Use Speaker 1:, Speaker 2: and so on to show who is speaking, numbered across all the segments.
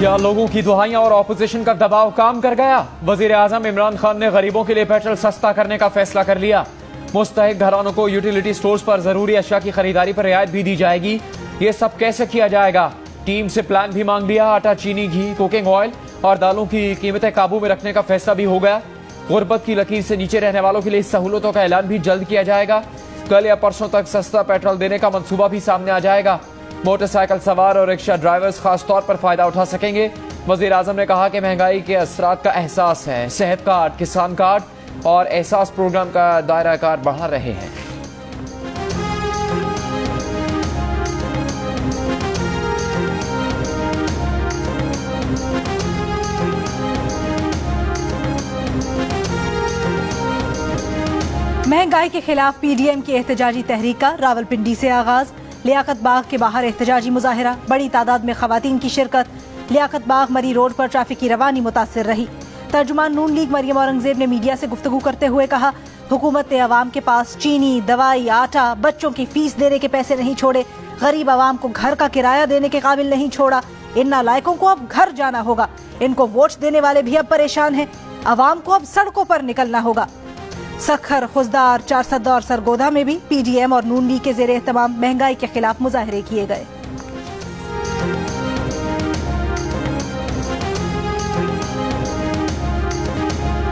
Speaker 1: क्या लोगों की दुहाइयां और ऑपोजिशन का दबाव काम कर गया? वजीर आजम इमरान खान ने गरीबों के लिए पेट्रोल सस्ता करने का फैसला कर लिया। मुस्तहिक घरानों को यूटिलिटी स्टोर्स पर जरूरी अशिया की खरीदारी पर रियायत भी दी जाएगी। ये सब कैसे किया जाएगा? टीम से प्लान भी मांग लिया। आटा, चीनी, घी, कुकिंग ऑयल और दालों की कीमतें काबू में रखने का फैसला भी हो गया। गुर्बत की लकीर से नीचे रहने वालों के लिए सहूलतों का ऐलान भी जल्द किया जाएगा। कल या परसों तक सस्ता पेट्रोल देने का मंसूबा भी सामने आ जाएगा। मोटरसाइकिल सवार और रिक्शा ड्राइवर्स खास तौर पर फायदा उठा सकेंगे। वजीर आजम ने कहा कि महंगाई के असरात का एहसास है। सेहत कार्ड, किसान कार्ड और एहसास प्रोग्राम का दायरा कार बढ़ा रहे हैं।
Speaker 2: महंगाई के खिलाफ पीडीएम की एहतजाजी तहरीक का रावलपिंडी से आगाज। लियाकत बाग के बाहर एहतजाजी मुजाहिरा, बड़ी तादाद में खवातीन की शिरकत। लियाकत बाग मरी रोड पर ट्रैफिक की रवानी मुतासिर रही। तर्जुमान नून लीग मरियम औरंगजेब ने मीडिया से गुफ्तगू करते हुए कहा, हुकूमत ने अवाम के पास चीनी, दवाई, आटा, बच्चों की फीस देने के पैसे नहीं छोड़े, गरीब अवाम को घर का किराया देने के काबिल नहीं छोड़ा। इन नालायकों को अब घर जाना होगा। इनको वोट देने वाले भी अब परेशान हैं। अवाम को अब सड़कों पर निकलना होगा। सखर, खुजदार, चारसद्दा और सरगोधा में भी पीडीएम और नून लीग के जेर एहतमाम महंगाई के खिलाफ मुजाहरे किए गए।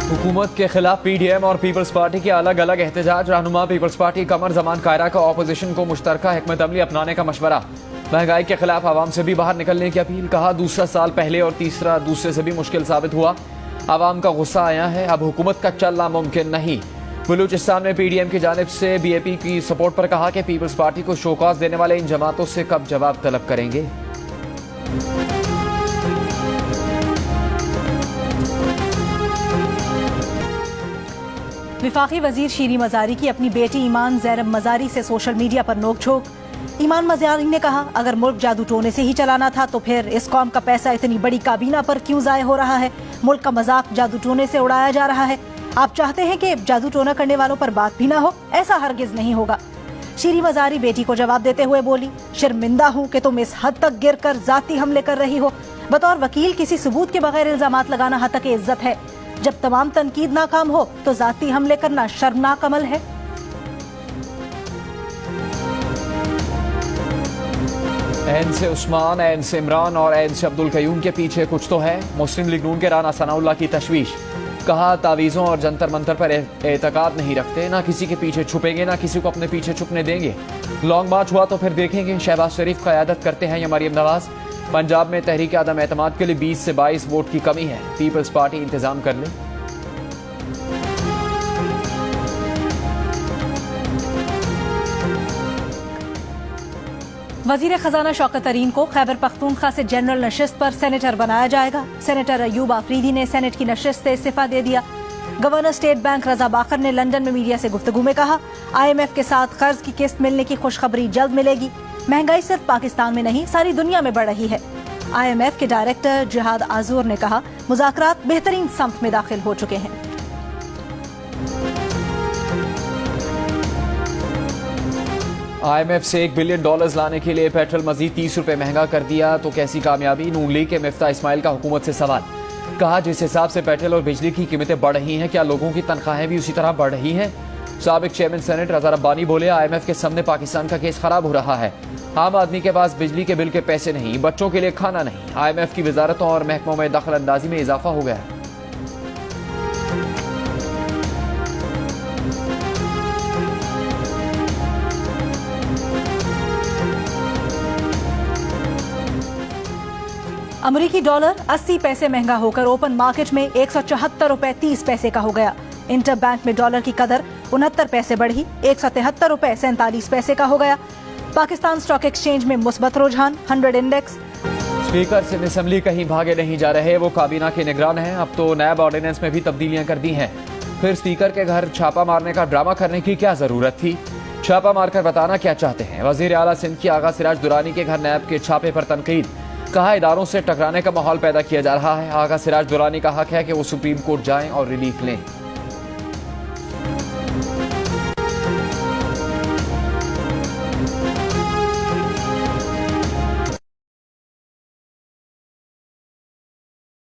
Speaker 1: हुकूमत के खिलाफ पीडीएम और पीपल्स पार्टी के अलग अलग एहतजाज। रहनुमा पीपल्स पार्टी कमर जमान कायरा का ऑपोजिशन को मुश्तरका हिकमत अमली अपनाने का मशवरा। महंगाई के खिलाफ आवाम से भी बाहर निकलने की अपील। कहा, दूसरा साल पहले और तीसरा दूसरे से भी मुश्किल साबित हुआ। आवाम का गुस्सा आया है, अब हुकूमत का चलना मुमकिन नहीं। बलूचिस्तान में पीडीएम की जानिब से बीएपी की सपोर्ट पर कहा कि पीपल्स पार्टी को शोकॉज देने वाले इन जमातों से कब जवाब तलब करेंगे।
Speaker 2: विफाकी वजीर शीरी मजारी की अपनी बेटी ईमान ज़ैनब मजारी से सोशल मीडिया पर नोकझोंक। ईमान मजारी ने कहा, अगर मुल्क जादू टोने से ही चलाना था तो फिर इस कौम का पैसा इतनी बड़ी काबीना पर क्यों जाया हो रहा है? मुल्क का मजाक जादू टोने से उड़ाया जा रहा है। आप चाहते हैं कि जादू टोना करने वालों पर बात भी ना हो? ऐसा हरगिज नहीं होगा। शीरी मजारी बेटी को जवाब देते हुए बोली, शर्मिंदा हूँ कि तुम इस हद तक गिर कर जाती हमले कर रही हो। बतौर वकील किसी सबूत के बगैर इल्जामात लगाना हतक इज्जत है। जब तमाम तनकीद नाकाम हो तो जाती हमले करना शर्मनाक अमल है।
Speaker 1: एन से उस्मान, एन से इमरान और एन से अब्दुल कयूम के पीछे कुछ तो है। मुस्लिम लीग नून के राना सनाउल्लाह की तशवीश। कहा, तावीज़ों और जंतर मंतर पर एतकाद नहीं रखते, ना किसी के पीछे छुपेंगे ना किसी को अपने पीछे छुपने देंगे। लॉन्ग मार्च हुआ तो फिर देखेंगे। शहबाज शरीफ क़यादत करते हैं या मरियम नवाज। पंजाब में तहरीक आदम एतमाद के लिए 20 से 22 वोट की कमी है। पीपल्स पार्टी इंतजाम कर ले।
Speaker 2: वजीर खजाना शौकत तरीन को खैबर पख्तूनख्वा से जनरल नशिस्त पर सेनेटर बनाया जाएगा। सेनेटर अयूब आफरीदी ने सेनेट की नशिस्त से इस्तीफा दे दिया। गवर्नर स्टेट बैंक रजा बाकर ने लंदन में मीडिया से गुफ्तगू में कहा, IMF के साथ कर्ज की किस्त मिलने की खुशखबरी जल्द मिलेगी। महंगाई सिर्फ पाकिस्तान में नहीं सारी दुनिया में बढ़ रही है। IMF के डायरेक्टर जिहाद आजूर ने कहा, मुज़ाकरात बेहतरीन समत में दाखिल हो चुके हैं।
Speaker 1: IMF से $1 बिलियन लाने के लिए पेट्रोल मजीद 30 रुपए महंगा कर दिया तो कैसी कामयाबी? नून लीग के मिफ्ता इस्माइल का हुकूमत से सवाल। कहा, जिस हिसाब से पेट्रोल और बिजली की कीमतें बढ़ रही हैं, क्या लोगों की तनख्वाहें भी उसी तरह बढ़ रही हैं? साबिक चेयरमैन सेनेट रजा रब्बानी बोले, IMF के सामने पाकिस्तान का केस खराब हो रहा है। आम आदमी के पास बिजली के बिल के पैसे नहीं, बच्चों के लिए खाना नहीं। IMF की वजारतों और महकमों में दखल अंदाजी में इजाफा हो गया।
Speaker 2: अमरीकी डॉलर 80 पैसे महंगा होकर ओपन मार्केट में 174 रुपए 30 पैसे का हो गया। इंटर बैंक में डॉलर की कदर 69 पैसे बढ़ी, 173 रुपए 47 पैसे का हो गया। पाकिस्तान स्टॉक एक्सचेंज में मुस्बत रुझान, 100 इंडेक्स।
Speaker 1: स्पीकर सिंध असेंबली कहीं भागे नहीं जा रहे, वो काबीना के निगरान हैं। अब तो नैब ऑर्डिनेंस में भी तब्दीलियां कर दी हैं। फिर स्पीकर के घर छापा मारने का ड्रामा करने की क्या जरूरत थी? छापा मारकर बताना क्या चाहते हैं? वजीर आला सिंध की आगा सिराज दुरानी के घर नैब के छापे पर तनकीद। कहा, इदारों से टकराने का माहौल पैदा किया जा रहा है। आगा सिराज दुरानी का हक है कि वो सुप्रीम कोर्ट जाएं और रिलीफ लें।